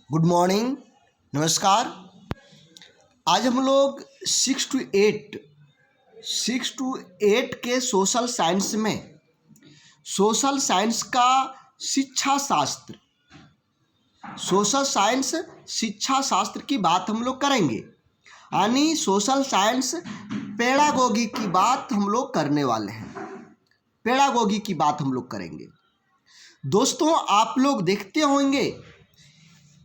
Good morning, नमस्कार। आज हम लोग 6 to 8 के सोशल साइंस का शिक्षा शास्त्र सोशल साइंस शिक्षा शास्त्र की बात हम लोग करेंगे। यानी सोशल साइंस पेडागोगी की बात हम लोग करने वाले हैं। पेडागोगी की बात हम लोग करेंगे। दोस्तों, आप लोग देखते होंगे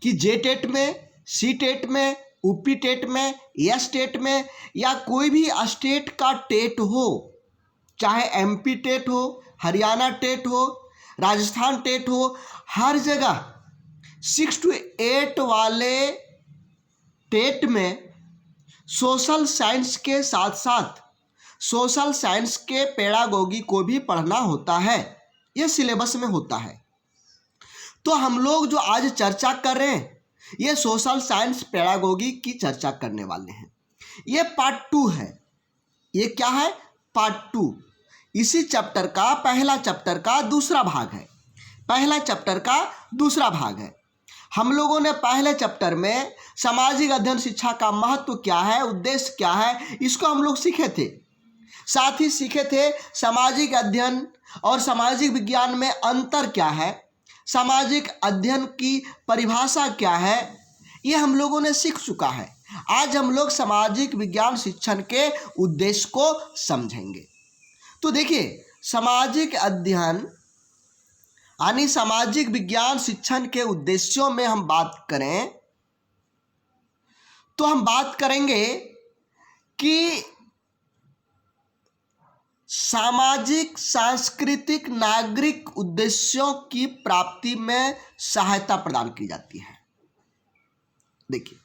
कि जे टेट में, सी टेट में, यूपी टेट में, एस टेट में या कोई भी स्टेट का टेट हो, चाहे एमपी टेट हो, हरियाणा टेट हो, राजस्थान टेट हो, हर जगह 6 to 8 वाले टेट में सोशल साइंस के साथ साथ सोशल साइंस के पेडागोगी को भी पढ़ना होता है। यह सिलेबस में होता है। तो हम लोग जो आज चर्चा कर रहे हैं, ये सोशल साइंस पेडागोगी की चर्चा करने वाले हैं। ये पार्ट 2 है। ये क्या है? पार्ट 2। इसी चैप्टर का पहला चैप्टर का दूसरा भाग है। पहला चैप्टर का दूसरा भाग है। हम लोगों ने पहले चैप्टर में सामाजिक अध्ययन शिक्षा का महत्व क्या है, उद्देश्य क्या है, इसको हम लोग सीखे थे। साथ ही सीखे थे सामाजिक अध्ययन और सामाजिक विज्ञान में अंतर क्या है, सामाजिक अध्ययन की परिभाषा क्या है, ये हम लोगों ने सीख चुका है। आज हम लोग सामाजिक विज्ञान शिक्षण के उद्देश्य को समझेंगे। तो देखिए, सामाजिक अध्ययन यानी सामाजिक विज्ञान शिक्षण के उद्देश्यों में हम बात करें तो हम बात करेंगे कि सामाजिक, सांस्कृतिक, नागरिक उद्देश्यों की प्राप्ति में सहायता प्रदान की जाती है। देखिए,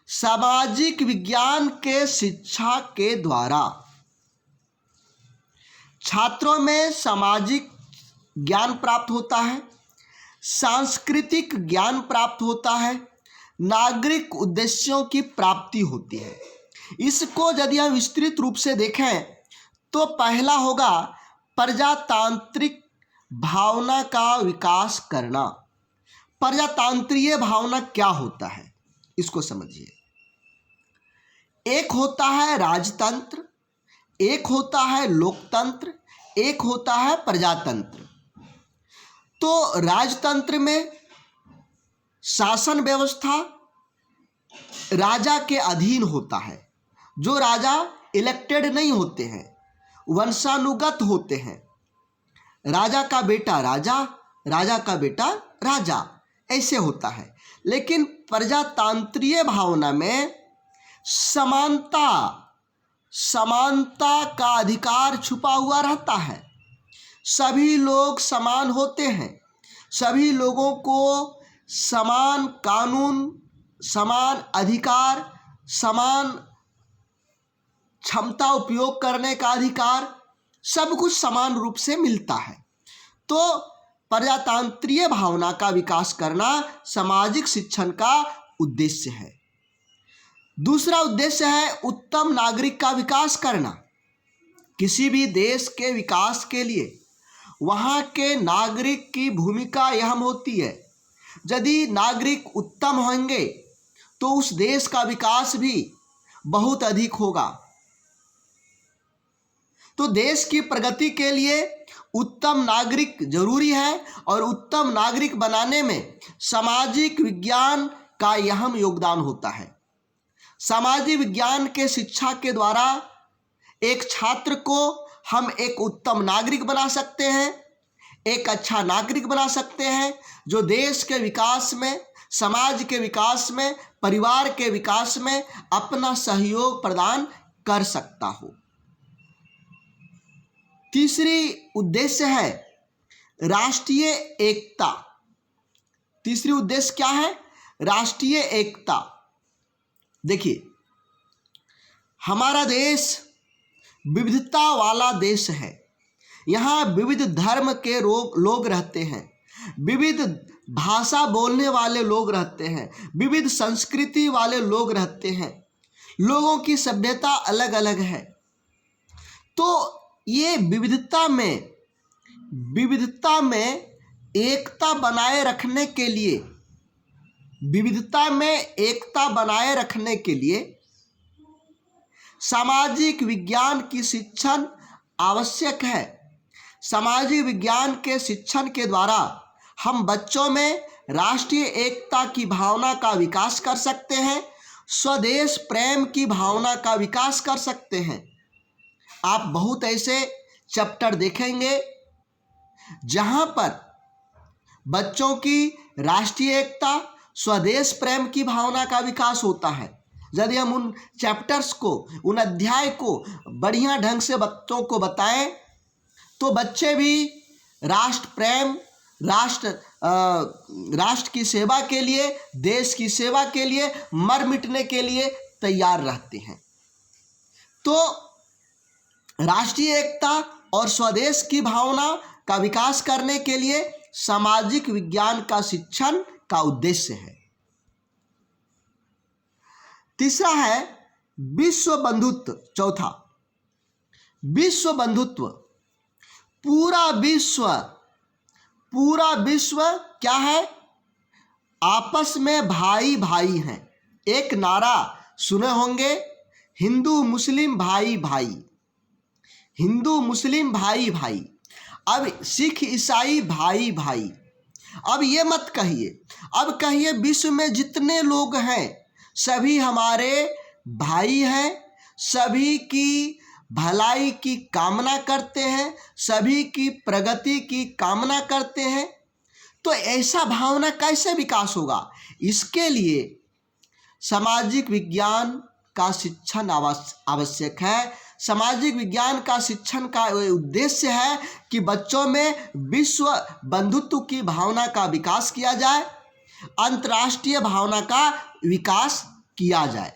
सामाजिक विज्ञान के शिक्षा के द्वारा छात्रों में सामाजिक ज्ञान प्राप्त होता है, सांस्कृतिक ज्ञान प्राप्त होता है, नागरिक उद्देश्यों की प्राप्ति होती है। इसको यदि हम विस्तृत रूप से देखें तो पहला होगा प्रजातांत्रिक भावना का विकास करना। प्रजातांत्रीय भावना क्या होता है, इसको समझिए। एक होता है राजतंत्र, एक होता है लोकतंत्र, एक होता है प्रजातंत्र। तो राजतंत्र में शासन व्यवस्था राजा के अधीन होता है। जो राजा इलेक्टेड नहीं होते हैं, वंशानुगत होते हैं। राजा का बेटा राजा, राजा का बेटा राजा, ऐसे होता है। लेकिन प्रजातांत्रीय भावना में समानता का अधिकार छुपा हुआ रहता है। सभी लोग समान होते हैं। सभी लोगों को समान कानून, समान अधिकार, समान क्षमता उपयोग करने का अधिकार, सब कुछ समान रूप से मिलता है। तो प्रजातांत्रीय भावना का विकास करना सामाजिक शिक्षण का उद्देश्य है। दूसरा उद्देश्य है उत्तम नागरिक का विकास करना। किसी भी देश के विकास के लिए वहाँ के नागरिक की भूमिका अहम होती है। यदि नागरिक उत्तम होंगे तो उस देश का विकास भी बहुत अधिक होगा। तो देश की प्रगति के लिए उत्तम नागरिक जरूरी है और उत्तम नागरिक बनाने में सामाजिक विज्ञान का अहम योगदान होता है। सामाजिक विज्ञान के शिक्षा के द्वारा एक छात्र को हम एक उत्तम नागरिक बना सकते हैं, एक अच्छा नागरिक बना सकते हैं जो देश के विकास में, समाज के विकास में, परिवार के विकास में अपना सहयोग प्रदान कर सकता हो। तीसरी उद्देश्य है राष्ट्रीय एकता। तीसरी उद्देश्य क्या है? राष्ट्रीय एकता। देखिए, हमारा देश विविधता वाला देश है। यहाँ विविध धर्म के लोग रहते हैं, विविध भाषा बोलने वाले लोग रहते हैं, विविध संस्कृति वाले लोग रहते हैं। लोगों की सभ्यता अलग अलग है। तो ये विविधता में एकता बनाए रखने के लिए विविधता में एकता बनाए रखने के लिए सामाजिक विज्ञान की शिक्षण आवश्यक है। सामाजिक विज्ञान के शिक्षण के द्वारा हम बच्चों में राष्ट्रीय एकता की भावना का विकास कर सकते हैं, स्वदेश प्रेम की भावना का विकास कर सकते हैं। आप बहुत ऐसे चैप्टर देखेंगे जहां पर बच्चों की राष्ट्रीय एकता, स्वदेश प्रेम की भावना का विकास होता है। यदि हम उन चैप्टर्स को, उन अध्याय को बढ़िया ढंग से बच्चों को बताएं तो बच्चे भी राष्ट्र प्रेम, राष्ट्र की सेवा के लिए, देश की सेवा के लिए मर मिटने के लिए तैयार रहते हैं। तो राष्ट्रीय एकता और स्वदेश की भावना का विकास करने के लिए सामाजिक विज्ञान का शिक्षण का उद्देश्य है। तीसरा है विश्व बंधुत्व। चौथा, विश्व बंधुत्व। पूरा विश्व क्या है? आपस में भाई भाई हैं। एक नारा सुने होंगे, हिंदू मुस्लिम भाई भाई, हिंदू मुस्लिम भाई भाई। अब सिख ईसाई भाई भाई। अब ये मत कहिए, अब कहिए विश्व में जितने लोग हैं सभी हमारे भाई हैं, सभी की भलाई की कामना करते हैं, सभी की प्रगति की कामना करते हैं। तो ऐसा भावना कैसे विकास होगा? इसके लिए सामाजिक विज्ञान का शिक्षण आवश्यक है। सामाजिक विज्ञान का शिक्षण का उद्देश्य है कि बच्चों में विश्व बंधुत्व की भावना का विकास किया जाए, अंतर्राष्ट्रीय भावना का विकास किया जाए।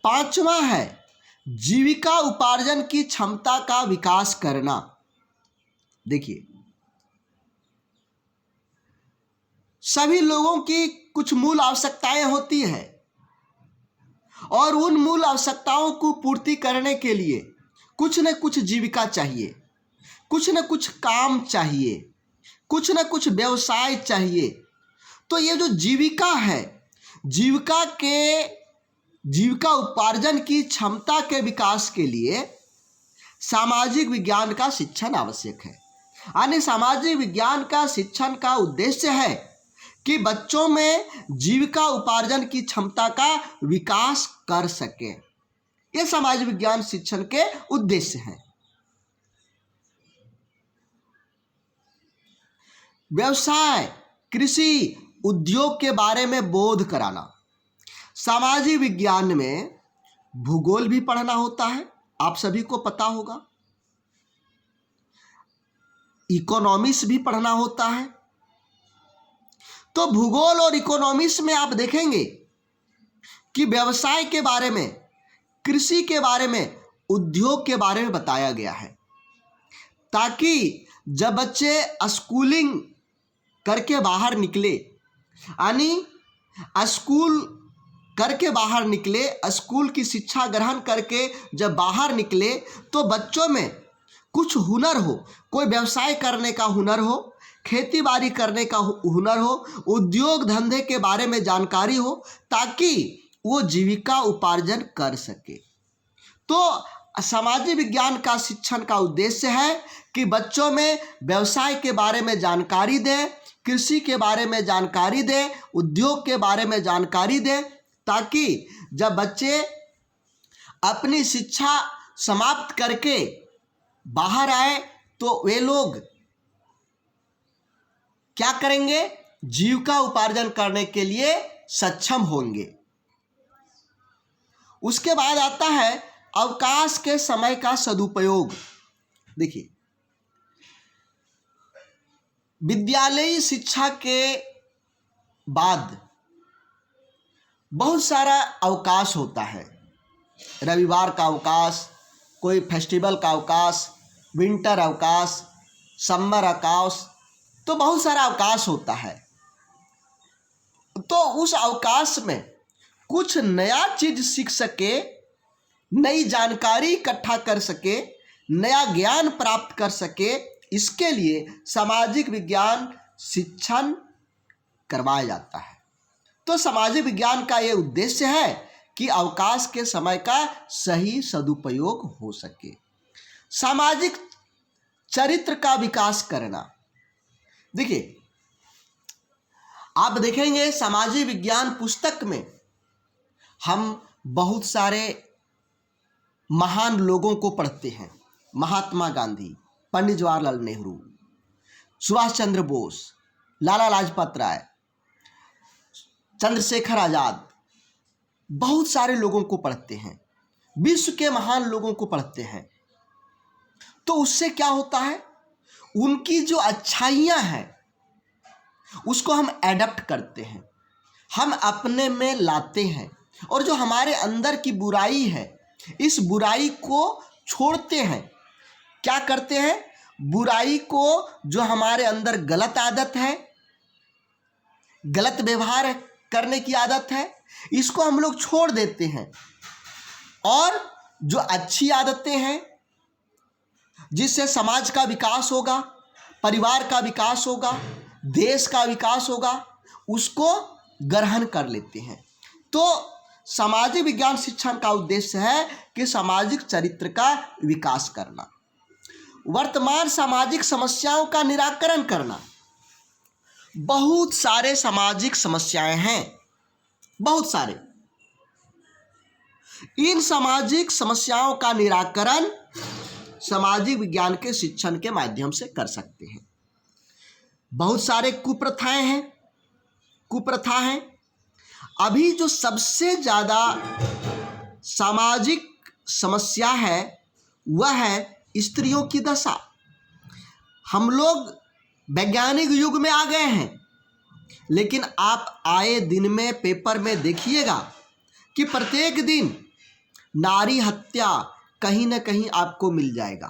पांचवा है जीविका उपार्जन की क्षमता का विकास करना। देखिए, सभी लोगों की कुछ मूल आवश्यकताएं होती हैं और उन मूल आवश्यकताओं को पूर्ति करने के लिए कुछ न कुछ जीविका चाहिए, कुछ न कुछ काम चाहिए, कुछ न कुछ व्यवसाय चाहिए। तो ये जो जीविका है, जीविका उपार्जन की क्षमता के विकास के लिए सामाजिक विज्ञान का शिक्षण आवश्यक है। यानी सामाजिक विज्ञान का शिक्षण का उद्देश्य है कि बच्चों में जीविका उपार्जन की क्षमता का विकास कर सके। ये सामाजिक विज्ञान शिक्षण के उद्देश्य हैं। व्यवसाय, कृषि, उद्योग के बारे में बोध कराना। सामाजिक विज्ञान में भूगोल भी पढ़ना होता है, आप सभी को पता होगा। इकोनॉमिक्स भी पढ़ना होता है। तो भूगोल और इकोनॉमिक्स में आप देखेंगे कि व्यवसाय के बारे में, कृषि के बारे में, उद्योग के बारे में बताया गया है, ताकि जब बच्चे स्कूलिंग करके बाहर निकले, यानी स्कूल करके बाहर निकले, स्कूल की शिक्षा ग्रहण करके जब बाहर निकले तो बच्चों में कुछ हुनर हो, कोई व्यवसाय करने का हुनर हो, खेती बाड़ी करने का हुनर हो, उद्योग धंधे के बारे में जानकारी हो, ताकि वो जीविका उपार्जन कर सके। तो सामाजिक विज्ञान का शिक्षण का उद्देश्य है कि बच्चों में व्यवसाय के बारे में जानकारी दें, कृषि के बारे में जानकारी दें, उद्योग के बारे में जानकारी दें, ताकि जब बच्चे अपनी शिक्षा समाप्त करके बाहर आए तो वे लोग क्या करेंगे? जीविका उपार्जन करने के लिए सक्षम होंगे। उसके बाद आता है अवकाश के समय का सदुपयोग। देखिए, विद्यालयी शिक्षा के बाद बहुत सारा अवकाश होता है। रविवार का अवकाश, कोई फेस्टिवल का अवकाश, विंटर अवकाश, समर अवकाश, तो बहुत सारा अवकाश होता है। तो उस अवकाश में कुछ नया चीज सीख सके, नई जानकारी इकट्ठा कर सके, नया ज्ञान प्राप्त कर सके, इसके लिए सामाजिक विज्ञान शिक्षण करवाया जाता है। तो सामाजिक विज्ञान का ये उद्देश्य है कि अवकाश के समय का सही सदुपयोग हो सके। सामाजिक चरित्र का विकास करना। देखिए, आप देखेंगे सामाजिक विज्ञान पुस्तक में हम बहुत सारे महान लोगों को पढ़ते हैं। महात्मा गांधी, पंडित जवाहरलाल नेहरू, सुभाष चंद्र बोस, लाला लाजपत राय, चंद्रशेखर आजाद, बहुत सारे लोगों को पढ़ते हैं, विश्व के महान लोगों को पढ़ते हैं। तो उससे क्या होता है, उनकी जो अच्छाइयाँ हैं उसको हम एडप्ट करते हैं, हम अपने में लाते हैं, और जो हमारे अंदर की बुराई है इस बुराई को छोड़ते हैं। क्या करते हैं, बुराई को, जो हमारे अंदर गलत आदत है, गलत व्यवहार करने की आदत है, इसको हम लोग छोड़ देते हैं, और जो अच्छी आदतें हैं जिससे समाज का विकास होगा, परिवार का विकास होगा, देश का विकास होगा, उसको ग्रहण कर लेते हैं। तो सामाजिक विज्ञान शिक्षण का उद्देश्य है कि सामाजिक चरित्र का विकास करना, वर्तमान सामाजिक समस्याओं का निराकरण करना। बहुत सारे सामाजिक समस्याएं हैं, बहुत सारे। इन सामाजिक समस्याओं का निराकरण सामाजिक विज्ञान के शिक्षण के माध्यम से कर सकते हैं। बहुत सारे कुप्रथाएं हैं, कुप्रथा हैं। अभी जो सबसे ज़्यादा सामाजिक समस्या है वह है स्त्रियों की दशा। हम लोग वैज्ञानिक युग में आ गए हैं, लेकिन आप आए दिन में पेपर में देखिएगा कि प्रत्येक दिन नारी हत्या कहीं ना कहीं आपको मिल जाएगा।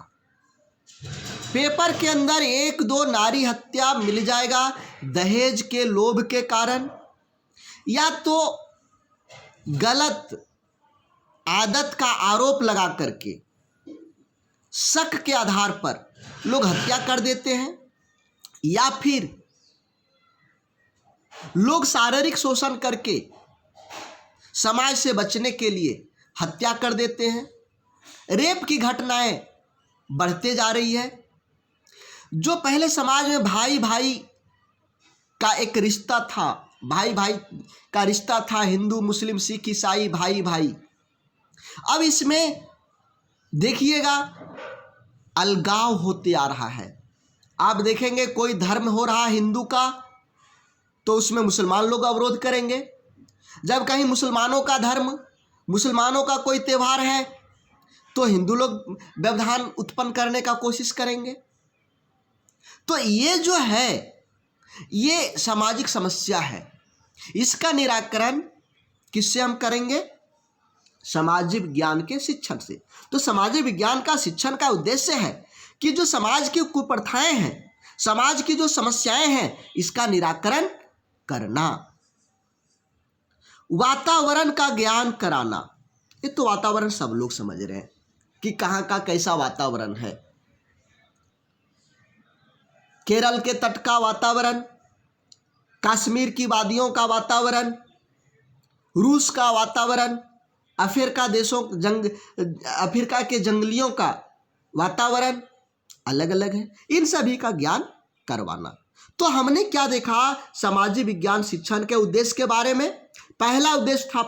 पेपर के अंदर एक दो नारी हत्या मिल जाएगा दहेज के लोभ के कारण, या तो गलत आदत का आरोप लगा करके शक के आधार पर लोग हत्या कर देते हैं, या फिर लोग शारीरिक शोषण करके समाज से बचने के लिए हत्या कर देते हैं। रेप की घटनाएं बढ़ते जा रही है। जो पहले समाज में भाई भाई का एक रिश्ता था, भाई भाई का रिश्ता था, हिंदू मुस्लिम सिख ईसाई भाई भाई, अब इसमें देखिएगा अलगाव होते आ रहा है। आप देखेंगे कोई धर्म हो रहा हिंदू का तो उसमें मुसलमान लोग अवरोध करेंगे। जब कहीं मुसलमानों का धर्म, मुसलमानों का कोई त्यौहार है तो हिंदू लोग व्यवधान उत्पन्न करने का कोशिश करेंगे। तो ये जो है ये सामाजिक समस्या है। इसका निराकरण किससे हम करेंगे? सामाजिक विज्ञान के शिक्षण से। तो सामाजिक विज्ञान का शिक्षण का उद्देश्य है कि जो समाज की कुप्रथाएं हैं, समाज की जो समस्याएं हैं, इसका निराकरण करना। वातावरण का ज्ञान कराना। ये तो वातावरण सब लोग समझ रहे हैं कि कहाँ का कैसा वातावरण है। केरल के तट का वातावरण, कश्मीर की वादियों का वातावरण, रूस का वातावरण, अफ्रीका के जंगलियों का वातावरण अलग अलग है। इन सभी का ज्ञान करवाना। तो हमने क्या देखा सामाजिक विज्ञान शिक्षण के उद्देश्य के बारे में? पहला उद्देश्य था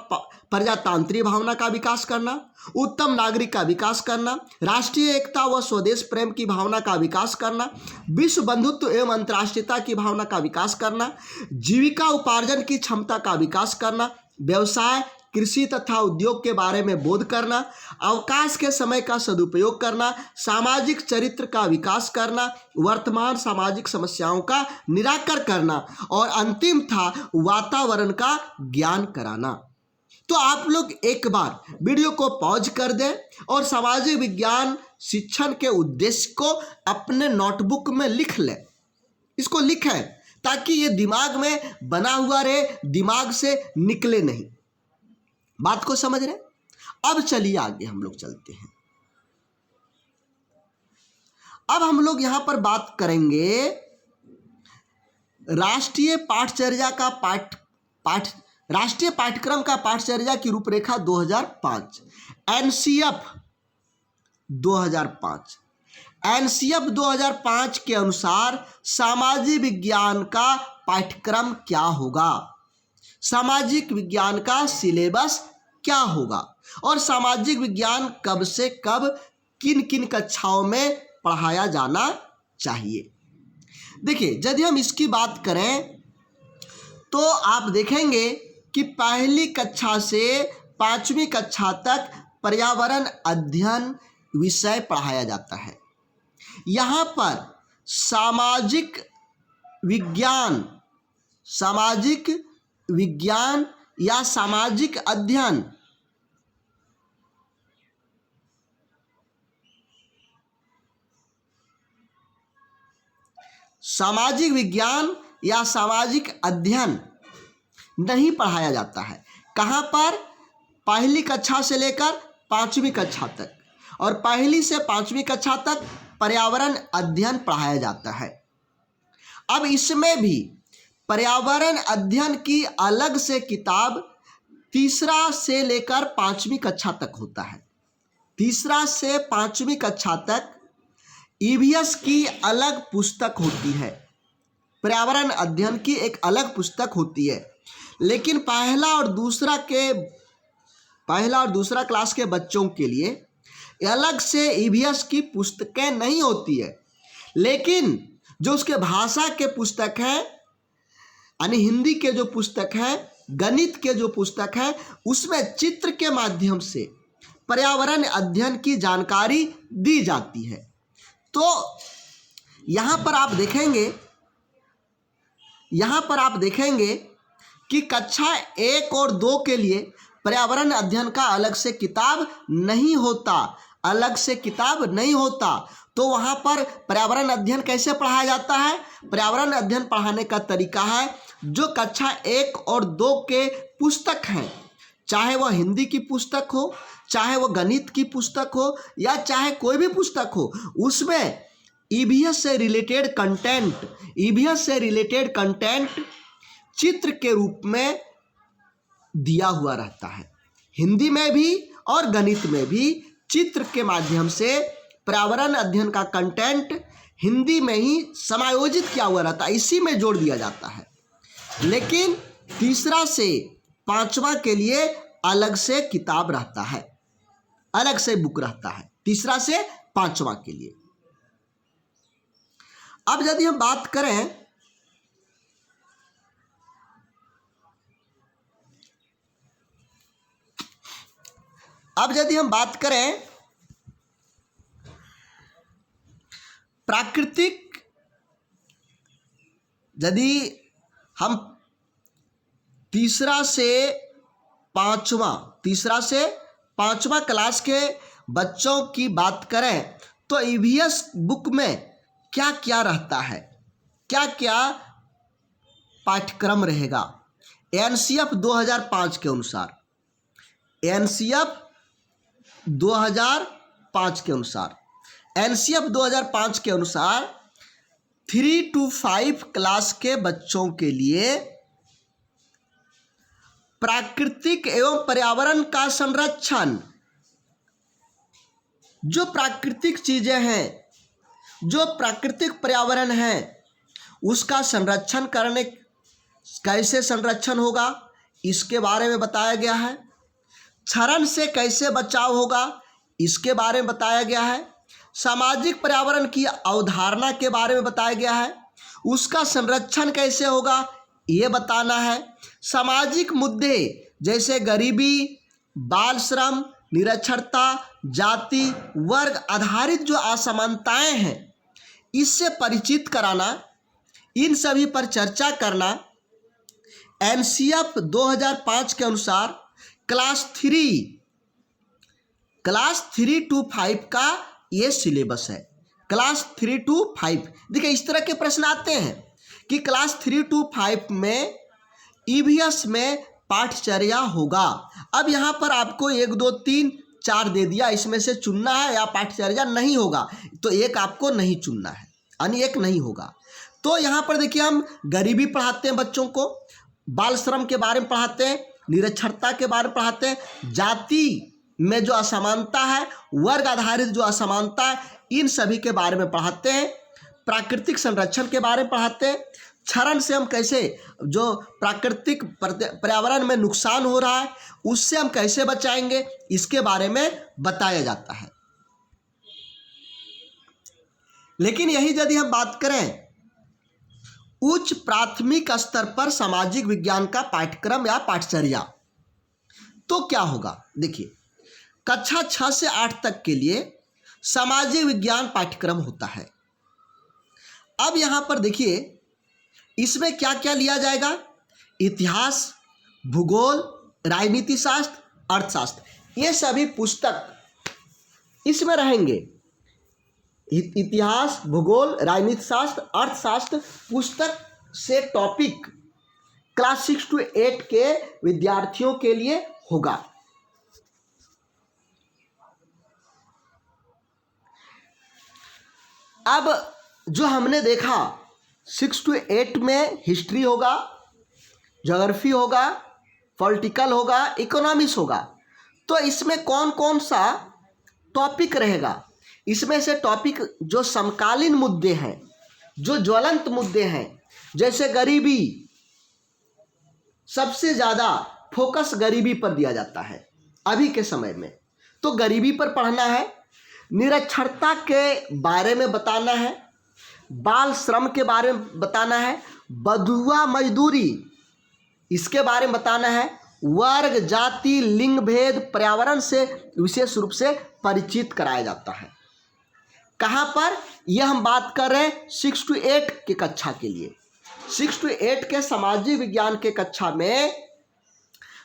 प्रजातांत्रिक भावना का विकास करना, उत्तम नागरिक का विकास करना, राष्ट्रीय एकता व स्वदेश प्रेम की भावना का विकास करना, विश्व बंधुत्व एवं अंतर्राष्ट्रीयता की भावना का विकास करना, जीविका उपार्जन की क्षमता का विकास करना, व्यवसाय, कृषि तथा उद्योग के बारे में बोध करना, अवकाश के समय का सदुपयोग करना, सामाजिक चरित्र का विकास करना, वर्तमान सामाजिक समस्याओं का निराकरण करना, और अंतिम था वातावरण का ज्ञान कराना। तो आप लोग एक बार वीडियो को पॉज कर दें और सामाजिक विज्ञान शिक्षण के उद्देश्य को अपने नोटबुक में लिख लें। इसको लिखें ताकि ये दिमाग में बना हुआ रहे, दिमाग से निकले नहीं। बात को समझ रहे? अब चलिए आगे हम लोग चलते हैं। अब हम लोग यहाँ पर बात करेंगे राष्ट्रीय पाठचर्या का राष्ट्रीय पाठ्यक्रम का पाठचर्या की रूपरेखा 2005, एनसीएफ 2005। एनसीएफ 2005 के अनुसार सामाजिक विज्ञान का पाठ्यक्रम क्या होगा, सामाजिक विज्ञान का सिलेबस क्या होगा और सामाजिक विज्ञान कब से कब किन किन कक्षाओं में पढ़ाया जाना चाहिए। देखिए, यदि हम इसकी बात करें तो आप देखेंगे कि पहली कक्षा से 5वीं कक्षा तक पर्यावरण अध्ययन विषय पढ़ाया जाता है। यहाँ पर सामाजिक विज्ञान या सामाजिक अध्ययन सामाजिक विज्ञान या सामाजिक अध्ययन नहीं पढ़ाया जाता है। कहाँ पर? पहली कक्षा से लेकर 5वीं कक्षा तक, और पहली से 5वीं कक्षा तक पर्यावरण अध्ययन पढ़ाया जाता है। अब इसमें भी पर्यावरण अध्ययन की अलग से किताब तीसरा से लेकर 5वीं कक्षा तक होता है। तीसरा से 5वीं कक्षा तक ईवीएस की अलग पुस्तक होती है, पर्यावरण अध्ययन की एक अलग पुस्तक होती है। लेकिन पहला और दूसरा क्लास के बच्चों के लिए अलग से ईवीएस की पुस्तकें नहीं होती है। लेकिन जो उसके भाषा के पुस्तक हैं, यानी हिंदी के जो पुस्तक है, गणित के जो पुस्तक है, उसमें चित्र के माध्यम से पर्यावरण अध्ययन की जानकारी दी जाती है। तो यहाँ पर आप देखेंगे कि कक्षा 1 और 2 के लिए पर्यावरण अध्ययन का अलग से किताब नहीं होता। तो वहाँ पर पर्यावरण अध्ययन कैसे पढ़ाया जाता है? पर्यावरण अध्ययन पढ़ाने का तरीका है, जो कक्षा 1 और 2 के पुस्तक हैं, चाहे वह हिंदी की पुस्तक हो, चाहे वह गणित की पुस्तक हो, या चाहे कोई भी पुस्तक हो, उसमें ईवीएस से रिलेटेड कंटेंट चित्र के रूप में दिया हुआ रहता है। हिंदी में भी और गणित में भी चित्र के माध्यम से पर्यावरण अध्ययन का कंटेंट हिंदी में ही समायोजित किया हुआ रहता है, इसी में जोड़ दिया जाता है। लेकिन तीसरा से 5वां के लिए अलग से किताब रहता है, अलग से बुक रहता है, तीसरा से 5वां के लिए। अब यदि हम बात करें प्राकृतिक, यदि हम तीसरा से पांचवा क्लास के बच्चों की बात करें तो ईवीएस बुक में क्या क्या रहता है, क्या क्या पाठ्यक्रम रहेगा। एनसीएफ 2005 के अनुसार, एनसीएफ 2005 के अनुसार 3 to 5 क्लास के बच्चों के लिए प्राकृतिक एवं पर्यावरण का संरक्षण, जो प्राकृतिक चीजें हैं, जो प्राकृतिक पर्यावरण है, उसका संरक्षण करने, कैसे संरक्षण होगा इसके बारे में बताया गया है। क्षरण से कैसे बचाव होगा इसके बारे में बताया गया है। सामाजिक पर्यावरण की अवधारणा के बारे में बताया गया है, उसका संरक्षण कैसे होगा ये बताना है। सामाजिक मुद्दे जैसे गरीबी, बाल श्रम, निरक्षरता, जाति वर्ग आधारित जो असमानताएं हैं, इससे परिचित कराना, इन सभी पर चर्चा करना। एनसीएफ 2005 के अनुसार क्लास 3 to 5 का ये सिलेबस है। क्लास 3 to 5 देखिए, इस तरह के प्रश्न आते हैं कि क्लास 3 to 5 में ईवीएस में पाठचर्या होगा। अब यहाँ पर आपको 1 2 3 4 दे दिया, इसमें से चुनना है या पाठचर्या नहीं होगा, तो एक आपको नहीं चुनना है, यानी एक नहीं होगा। तो यहाँ पर देखिए हम गरीबी पढ़ाते हैं बच्चों को, बाल श्रम के बारे में पढ़ाते हैं, निरक्षरता के बारे में पढ़ाते हैं, जाति में जो असमानता है, वर्ग आधारित जो असमानता है, इन सभी के बारे में पढ़ाते हैं, प्राकृतिक संरक्षण के बारे में पढ़ाते हैं, क्षरण से हम कैसे, जो प्राकृतिक पर्यावरण में नुकसान हो रहा है उससे हम कैसे बचाएंगे, इसके बारे में बताया जाता है। लेकिन यही यदि हम बात करें उच्च प्राथमिक स्तर पर सामाजिक विज्ञान का पाठ्यक्रम या पाठचर्या, तो क्या होगा। देखिए कक्षा 6 से 8 तक के लिए सामाजिक विज्ञान पाठ्यक्रम होता है। अब यहाँ पर देखिए इसमें क्या क्या लिया जाएगा, इतिहास, भूगोल, राजनीति शास्त्र, अर्थशास्त्र, ये सभी पुस्तक इसमें रहेंगे। इतिहास, भूगोल, राजनीति शास्त्र, अर्थशास्त्र पुस्तक से टॉपिक क्लास 6 से 8 के विद्यार्थियों के लिए होगा। अब जो हमने देखा 6 से 8 में हिस्ट्री होगा, ज्योग्राफी होगा, पॉलिटिकल होगा, इकोनॉमिक्स होगा, तो इसमें कौन कौन सा टॉपिक रहेगा। इसमें से टॉपिक जो समकालीन मुद्दे हैं, जो ज्वलंत मुद्दे हैं, जैसे गरीबी, सबसे ज़्यादा फोकस गरीबी पर दिया जाता है अभी के समय में, तो गरीबी पर पढ़ना है, निरक्षरता के बारे में बताना है, बाल श्रम के बारे में बताना है, बंधुआ मजदूरी इसके बारे में बताना है, वर्ग, जाति, लिंग भेद, पर्यावरण से विशेष रूप से परिचित कराया जाता है। कहाँ पर, यह हम बात कर रहे हैं 6 से 8 के कक्षा के लिए। 6 से 8 के सामाजिक विज्ञान के कक्षा में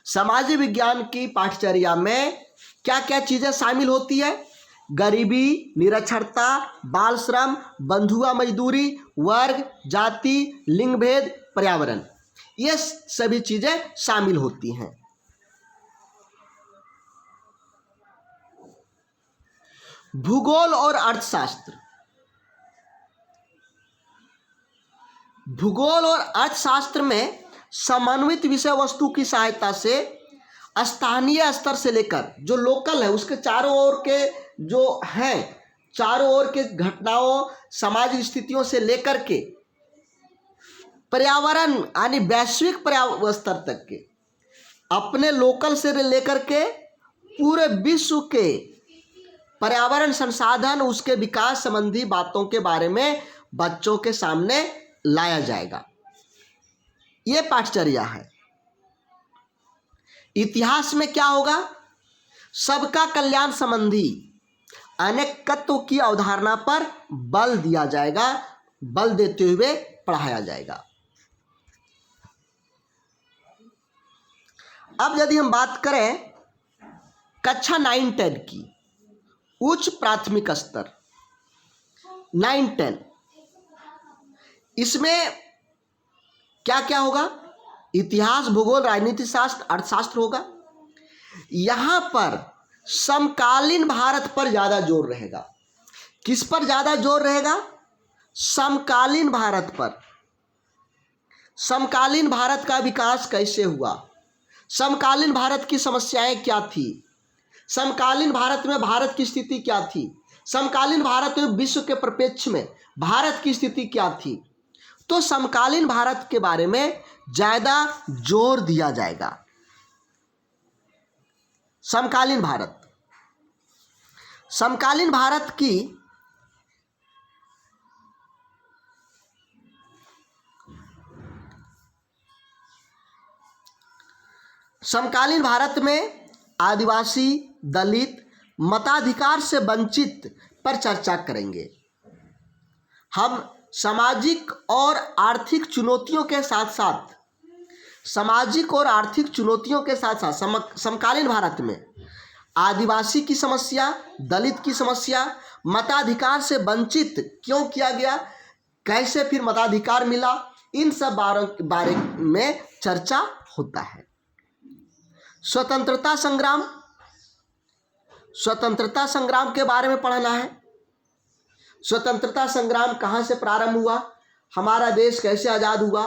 सामाजिक विज्ञान की पाठचर्या में क्या क्या चीज़ें शामिल होती है, गरीबी, निरक्षरता, बाल श्रम, बंधुआ मजदूरी, वर्ग, जाति, लिंग भेद, पर्यावरण, ये सभी चीज़ें शामिल होती हैं। भूगोल और अर्थशास्त्र, भूगोल और अर्थशास्त्र में समन्वित विषय वस्तु की सहायता से स्थानीय स्तर से लेकर जो लोकल है उसके चारों ओर के जो हैं, चारों ओर के घटनाओं, सामाजिक स्थितियों से लेकर के पर्यावरण यानी वैश्विक पर्यावरण स्तर तक के, अपने लोकल से लेकर के पूरे विश्व के पर्यावरण संसाधन, उसके विकास संबंधी बातों के बारे में बच्चों के सामने लाया जाएगा। ये पाठचर्या है। इतिहास में क्या होगा, सबका कल्याण संबंधी अनेकत्व की अवधारणा पर बल दिया जाएगा, बल देते हुए पढ़ाया जाएगा। अब यदि हम बात करें कक्षा 9-10 की, उच्च प्राथमिक स्तर 9-10, इसमें क्या क्या होगा, इतिहास, भूगोल, राजनीति शास्त्र, अर्थशास्त्र होगा। यहाँ पर समकालीन भारत पर ज़्यादा जोर रहेगा। किस पर ज़्यादा जोर रहेगा, समकालीन भारत पर। समकालीन भारत का विकास कैसे हुआ, समकालीन भारत की समस्याएं क्या थी, समकालीन भारत में भारत की स्थिति क्या थी, समकालीन भारत में विश्व के परिप्रेक्ष्य में भारत की स्थिति क्या थी, तो समकालीन भारत के बारे में ज़्यादा जोर दिया जाएगा। समकालीन भारत, समकालीन भारत की समकालीन भारत में आदिवासी, दलित, मताधिकार से वंचित पर चर्चा करेंगे। हम सामाजिक और आर्थिक चुनौतियों के साथ साथ, सामाजिक और आर्थिक चुनौतियों के साथ साथ समकालीन भारत में आदिवासी की समस्या, दलित की समस्या, मताधिकार से वंचित क्यों किया गया, कैसे फिर मताधिकार मिला, इन सब बारे में चर्चा होता है। स्वतंत्रता संग्राम, स्वतंत्रता संग्राम के बारे में पढ़ना है। स्वतंत्रता संग्राम कहाँ से प्रारंभ हुआ, हमारा देश कैसे आज़ाद हुआ,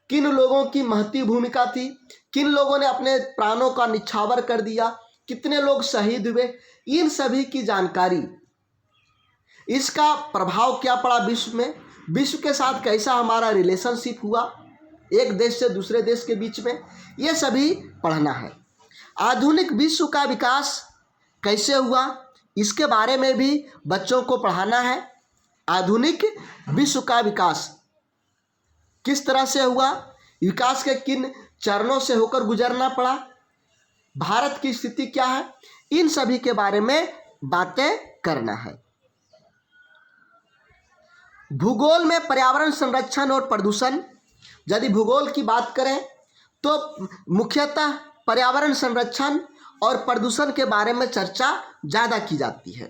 किन लोगों की महती भूमिका थी, किन लोगों ने अपने प्राणों का निछावर कर दिया, कितने लोग शहीद हुए, इन सभी की जानकारी, इसका प्रभाव क्या पड़ा विश्व में, विश्व के साथ कैसा हमारा रिलेशनशिप हुआ एक देश से दूसरे देश के बीच में, ये सभी पढ़ना है। आधुनिक विश्व का विकास कैसे हुआ, इसके बारे में भी बच्चों को पढ़ाना है। आधुनिक विश्व का विकास किस तरह से हुआ, विकास के किन चरणों से होकर गुजरना पड़ा, भारत की स्थिति क्या है, इन सभी के बारे में बातें करना है। भूगोल में पर्यावरण संरक्षण और प्रदूषण, यदि भूगोल की बात करें तो मुख्यतः पर्यावरण संरक्षण और प्रदूषण के बारे में चर्चा ज़्यादा की जाती है।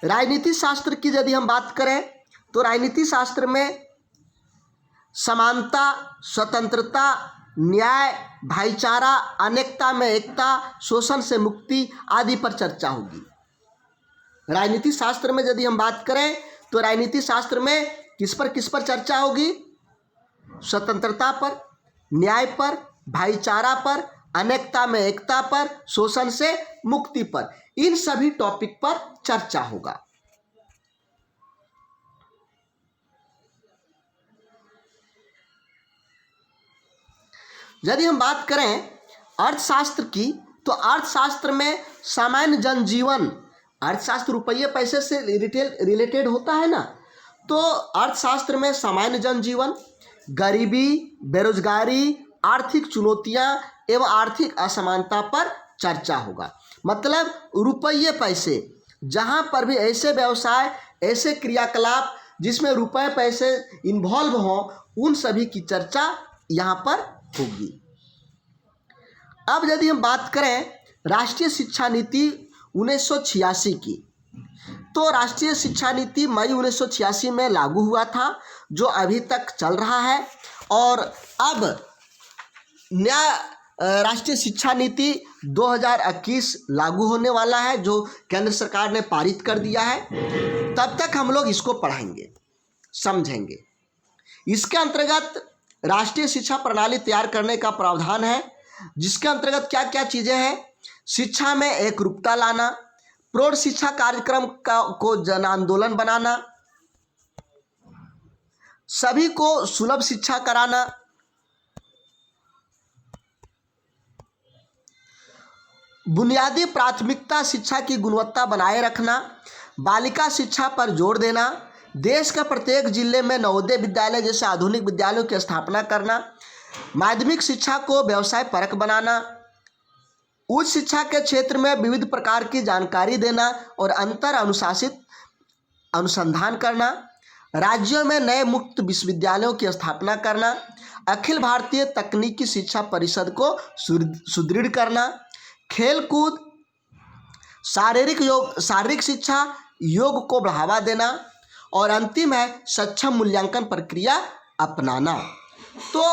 राजनीति शास्त्र की यदि हम बात करें तो राजनीति शास्त्र में समानता, स्वतंत्रता, न्याय, भाईचारा, अनेकता में एकता, शोषण से मुक्ति आदि पर चर्चा होगी। राजनीति शास्त्र में यदि हम बात करें तो राजनीति शास्त्र में किस पर चर्चा होगी, स्वतंत्रता पर, न्याय पर, भाईचारा पर, अनेकता में एकता पर, शोषण से मुक्ति पर, इन सभी टॉपिक पर चर्चा होगा। यदि हम बात करें अर्थशास्त्र की तो अर्थशास्त्र में सामान्य जनजीवन, अर्थशास्त्र रुपये पैसे से रिलेटेड होता है ना, तो अर्थशास्त्र में सामान्य जनजीवन, गरीबी, बेरोजगारी, आर्थिक चुनौतियां एवं आर्थिक असमानता पर चर्चा होगा। मतलब रुपये पैसे, जहां पर भी ऐसे व्यवसाय, ऐसे क्रियाकलाप जिसमें रुपये पैसे इन्वॉल्व हों, उन सभी की चर्चा यहाँ पर होगी। अब यदि हम बात करें राष्ट्रीय शिक्षा नीति 1986 की, तो राष्ट्रीय शिक्षा नीति मई 1986 में लागू हुआ था, जो अभी तक चल रहा है। और अब नया राष्ट्रीय शिक्षा नीति 2021 लागू होने वाला है, जो केंद्र सरकार ने पारित कर दिया है। तब तक हम लोग इसको पढ़ेंगे, समझेंगे। इसके अंतर्गत राष्ट्रीय शिक्षा प्रणाली तैयार करने का प्रावधान है, जिसके अंतर्गत क्या क्या चीज़ें हैं, शिक्षा में एकरूपता लाना, प्रौढ़ शिक्षा कार्यक्रम को जन आंदोलन बनाना, सभी को सुलभ शिक्षा कराना, बुनियादी प्राथमिकता शिक्षा की गुणवत्ता बनाए रखना, बालिका शिक्षा पर जोर देना, देश के प्रत्येक जिले में नवोदय विद्यालय जैसे आधुनिक विद्यालयों की स्थापना करना, माध्यमिक शिक्षा को व्यवसाय परक बनाना, उच्च शिक्षा के क्षेत्र में विविध प्रकार की जानकारी देना और अंतर अनुशासित अनुसंधान करना, राज्यों में नए मुक्त विश्वविद्यालयों की स्थापना करना, अखिल भारतीय तकनीकी शिक्षा परिषद को सुदृढ़ करना, खेलकूद, शारीरिक शिक्षा, योग को बढ़ावा देना, और अंतिम है सक्षम मूल्यांकन प्रक्रिया अपनाना। तो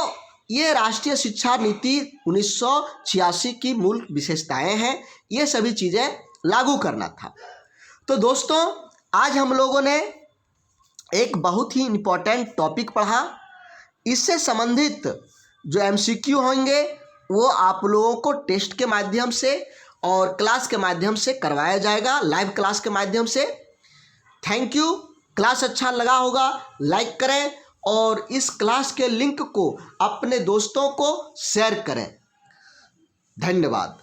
ये राष्ट्रीय शिक्षा नीति 1986 की मूल विशेषताएं हैं, ये सभी चीज़ें लागू करना था। तो दोस्तों, आज हम लोगों ने एक बहुत ही इम्पोर्टेंट टॉपिक पढ़ा। इससे संबंधित जो MCQ होंगे वो आप लोगों को टेस्ट के माध्यम से और क्लास के माध्यम से करवाया जाएगा, लाइव क्लास के माध्यम से। Thank you. क्लास अच्छा लगा होगा, लाइक करें और इस क्लास के लिंक को अपने दोस्तों को शेयर करें। धन्यवाद।